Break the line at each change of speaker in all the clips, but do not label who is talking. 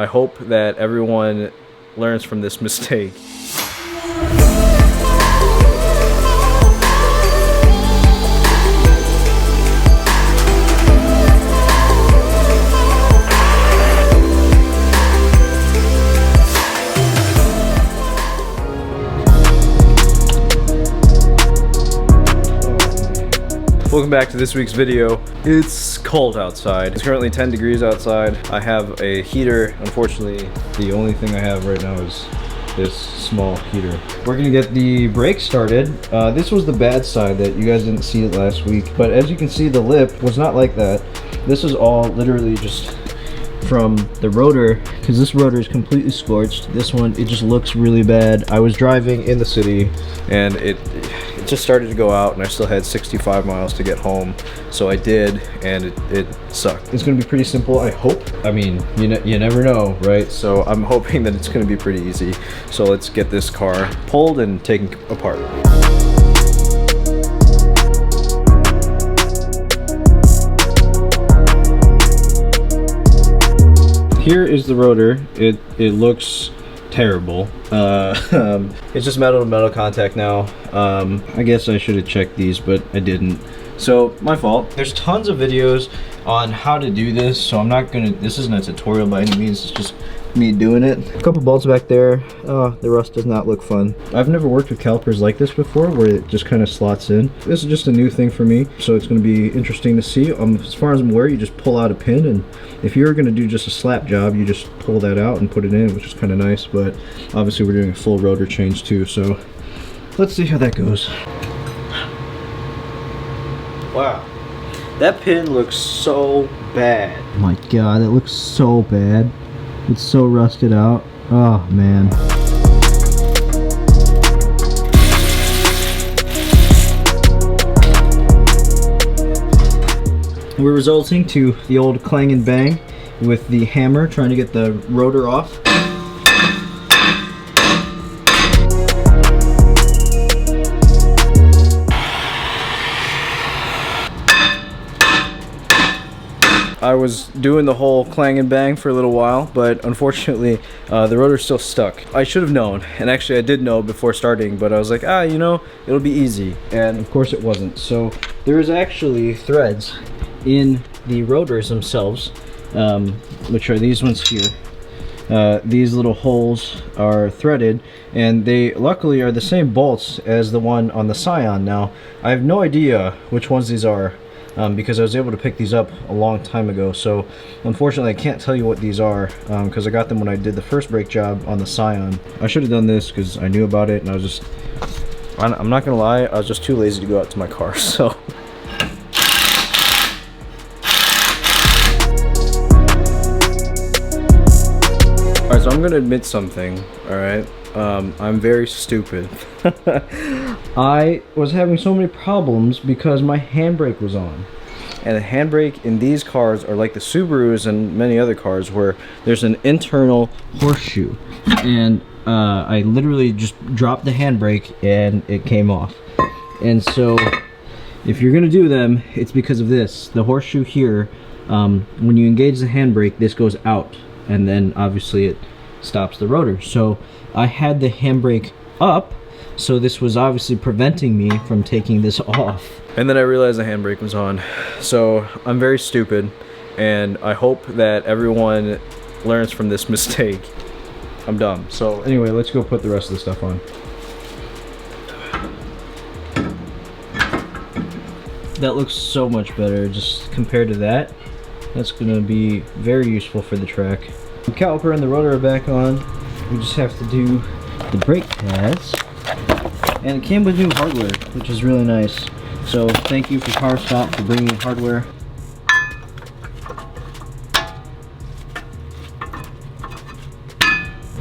I hope that everyone learns from this mistake. Welcome back to this week's video. It's cold outside. It's currently 10 degrees outside. I have a heater. Unfortunately, the only thing I have right now is this small heater. We're gonna get the brake started. This was the bad side that you guys didn't see it last week, but as you can see, the lip was not like that. This is all literally just from the rotor, because this rotor is completely scorched. This one, it just looks really bad. I was driving in the city and it just started to go out, and I still had 65 miles to get home, so I did, and it sucked. It's gonna be pretty simple, I hope. I mean, you never know, right? So I'm hoping that it's gonna be pretty easy. So let's get this car pulled and taken apart. Here is the rotor. It looks terrible. It's just metal to metal contact now. I guess I should have checked these, but I didn't. So my fault. There's tons of videos on how to do this, so I'm not gonna, this isn't a tutorial by any means, it's just me doing it. A couple bolts back there. Oh, the rust does not look fun. I've never worked with calipers like this before, where it just kind of slots in. This is just a new thing for me, so it's going to be interesting to see. As far as I'm aware, you just pull out a pin, and if you're going to do just a slap job, you just pull that out and put it in, which is kind of nice. But obviously we're doing a full rotor change too, so let's see how that goes. Wow, that pin looks so bad. Oh my god, it looks so bad. It's so rusted out. Oh man. We're resulting to the old clang and bang with the hammer, trying to get the rotor off. I was doing the whole clang and bang for a little while, but unfortunately the rotor's still stuck. I should have known, and actually I did know before starting, but I was like, you know, it'll be easy. And of course it wasn't. So there is actually threads in the rotors themselves, which are these ones here. These little holes are threaded, and they luckily are the same bolts as the one on the Scion. Now, I have no idea which ones these are, because I was able to pick these up a long time ago. So unfortunately I can't tell you what these are, because I got them when I did the first brake job on the Scion. I should have done this because I knew about it, and I was just, I'm not gonna lie, I was just too lazy to go out to my car. So alright, so I'm gonna admit something, alright? I'm very stupid. I was having so many problems because my handbrake was on. And the handbrake in these cars are like the Subarus and many other cars, where there's an internal horseshoe. And I literally just dropped the handbrake and it came off. And so if you're gonna do them, it's because of this. The horseshoe here, when you engage the handbrake, this goes out, and then obviously it stops the rotor. So I had the handbrake up, so this was obviously preventing me from taking this off. And then I realized the handbrake was on. So I'm very stupid, and I hope that everyone learns from this mistake. I'm dumb. So anyway, let's go put the rest of the stuff on. That looks so much better just compared to that. That's gonna be very useful for the track. The caliper and the rotor are back on. We just have to do the brake pads. And it came with new hardware, which is really nice. So thank you for Powerstop for bringing hardware.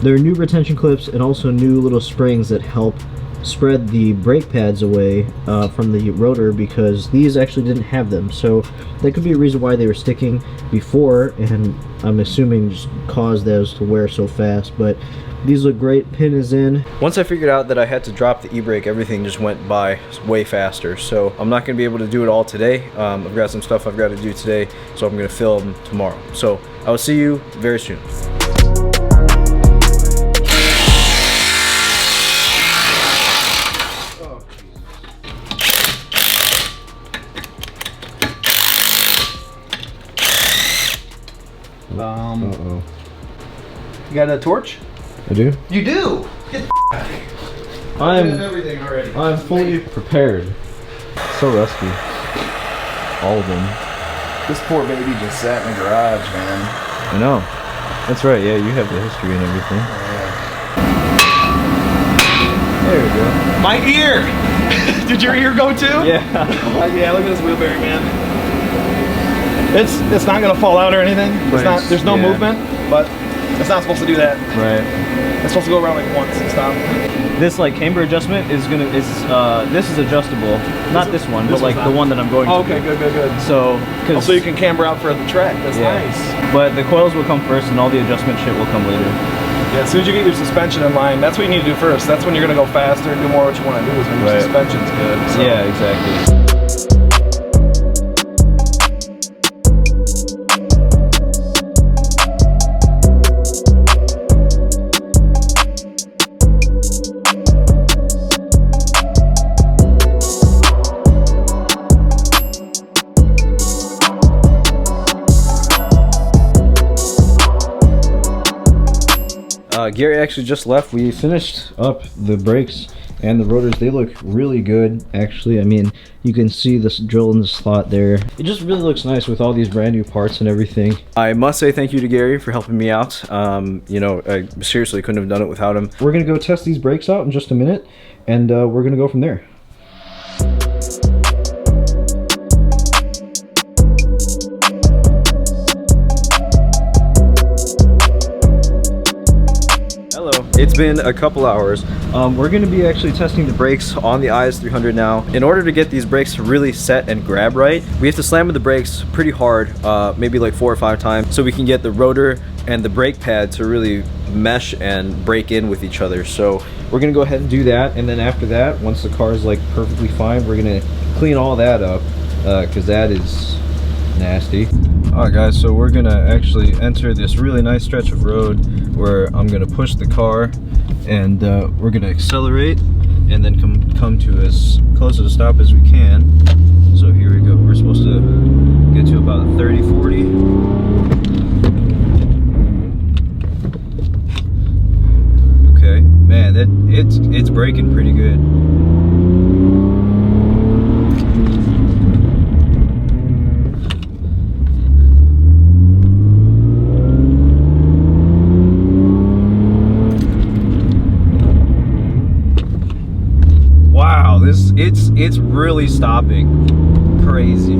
There are new retention clips and also new little springs that help spread the brake pads away from the rotor, because these actually didn't have them. So that could be a reason why they were sticking before, and I'm assuming just caused those to wear so fast. But these look great. Pin is in. Once I figured out that I had to drop the e-brake, everything just went by way faster. So I'm not going to be able to do it all today. I've got some stuff I've got to do today, so I'm going to film tomorrow. So I will see you very soon. So
You got a torch?
I do.
You do. Get the out of here.
I'm
everything already.
I'm fully prepared. So rusty. All of them.
This poor baby just sat in the garage, man.
I know. That's right. Yeah, you have the history and everything. There we go.
My ear! Did your ear go too?
Yeah.
Yeah, look at this wheel bearing, man. It's not gonna fall out or anything. It's not. There's no movement, but it's not supposed to do that.
Right.
It's supposed to go around like once and stop.
This like camber adjustment is gonna this is adjustable. Not this one, but like the one that I'm going to.
Okay, good.
So
So you can camber out for the track. That's nice.
But the coils will come first, and all the adjustment shit will come later.
Yeah, as soon as you get your suspension in line, that's what you need to do first. That's when you're gonna go faster and do more what you want to do is when your suspension's good. So.
Yeah, exactly. Gary actually just left. We finished up the brakes and the rotors. They look really good, actually. I mean, you can see this drill in the slot there. It just really looks nice with all these brand new parts and everything. I must say thank you to Gary for helping me out. You know, I seriously couldn't have done it without him. We're gonna go test these brakes out in just a minute, and we're gonna go from there. It's been a couple hours. We're going to be actually testing the brakes on the IS300 now. In order to get these brakes to really set and grab right, we have to slam with the brakes pretty hard, maybe like 4 or 5 times, so we can get the rotor and the brake pad to really mesh and break in with each other. So we're going to go ahead and do that, and then after that, once the car is like perfectly fine, we're going to clean all that up, because that is nasty. Alright guys, so we're gonna actually enter this really nice stretch of road where I'm gonna push the car, and we're gonna accelerate and then come to as close to the stop as we can. So here we go. We're supposed to get to about 30-40. Okay, man, it's braking pretty good. It's really stopping crazy.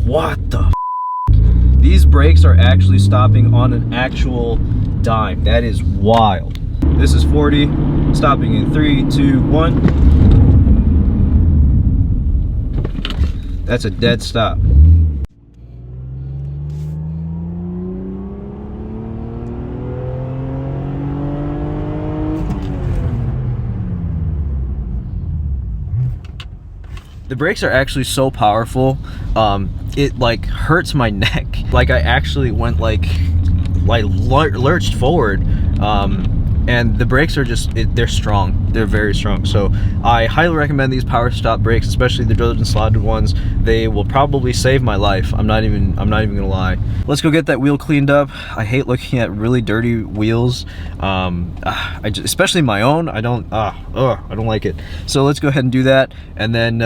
What the f? These brakes are actually stopping on an actual dime. That is wild. This is 40, stopping in 3, 2, 1. That's a dead stop. The brakes are actually so powerful, it like hurts my neck. Like I actually went like lurched forward, and the brakes are just, they're strong. They're very strong. So I highly recommend these Powerstop brakes, especially the drilled and slotted ones. They will probably save my life. I'm not even gonna lie. Let's go get that wheel cleaned up. I hate looking at really dirty wheels. Especially my own. I don't like it. So let's go ahead and do that, and then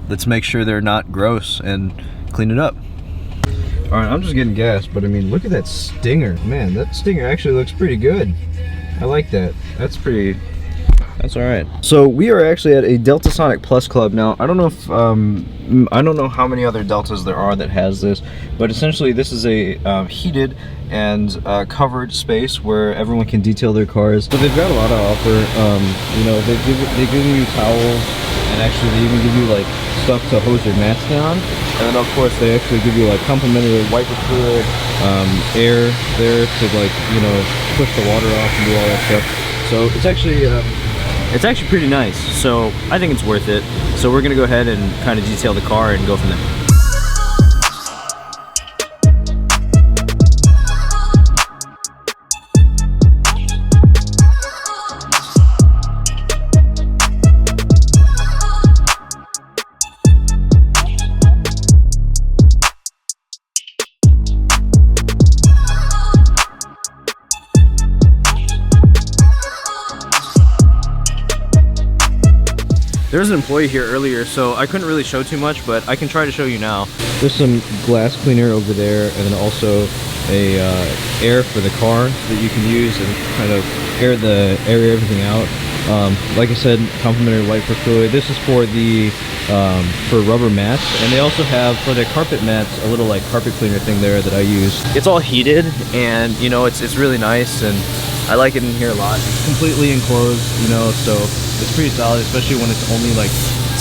let's make sure they're not gross and clean it up. All right, I'm just getting gas, but I mean, look at that stinger. Man, that stinger actually looks pretty good. I like that. That's all right. So we are actually at a Delta Sonic Plus Club now. I don't know if I don't know how many other Deltas there are that has this, but essentially this is a heated and covered space where everyone can detail their cars. But they've got a lot to offer. You know, they give you towels, and actually they even give you like stuff to hose your mats down. And then of course they actually give you like complimentary wiper fluid, air there to like, you know, push the water off and do all that stuff. So it's actually pretty nice. So I think it's worth it. So we're gonna go ahead and kind of detail the car and go from there. There's an employee here earlier, so I couldn't really show too much, but I can try to show you now. There's some glass cleaner over there, and then also a air for the car that you can use and kind of air everything out. Like I said, complimentary wiper fluid. This is for the for rubber mats, and they also have for the carpet mats a little like carpet cleaner thing there that I use. It's all heated, and you know it's really nice, and I like it in here a lot. It's completely enclosed, you know, so it's pretty solid, especially when it's only like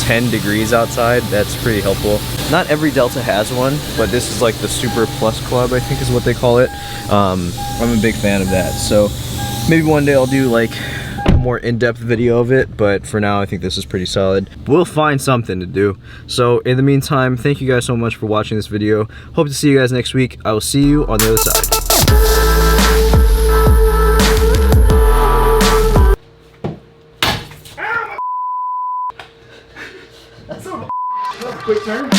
10 degrees outside. That's pretty helpful. Not every Delta has one, but this is like the Super Plus Club, I think is what they call it. I'm a big fan of that, so maybe one day I'll do like a more in-depth video of it, but for now I think this is pretty solid. We'll find something to do. So in the meantime, thank you guys so much for watching this video. Hope to see you guys next week. I will see you on the other side.
That's a quick turn.